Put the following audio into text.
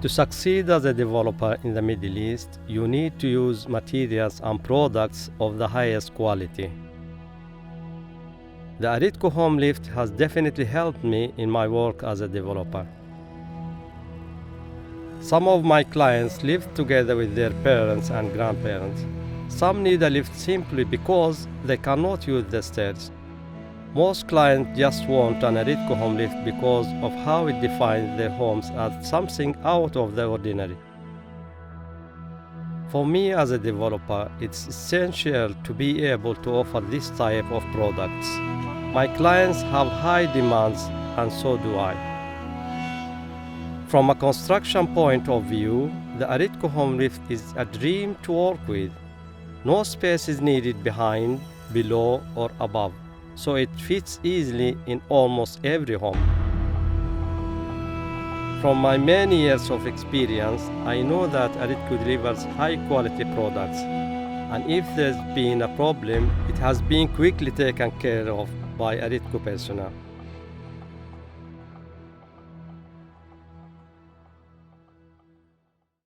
To succeed as a developer in the Middle East, you need to use materials and products of the highest quality. The Aritco HomeLift has definitely helped me in my work as a developer. Some of my clients live together with their parents and grandparents. Some need a lift simply because they cannot use the stairs. Most clients just want an Aritco HomeLift because of how it defines their homes as something out of the ordinary. For me as a developer, it's essential to be able to offer this type of products. My clients have high demands, and so do I. From a construction point of view, the Aritco HomeLift is a dream to work with. No space is needed behind, below, or above, so it fits easily in almost every home. From my many years of experience, I know that Aritco delivers high-quality products, and if there's been a problem, it has been quickly taken care of by Aritco personnel.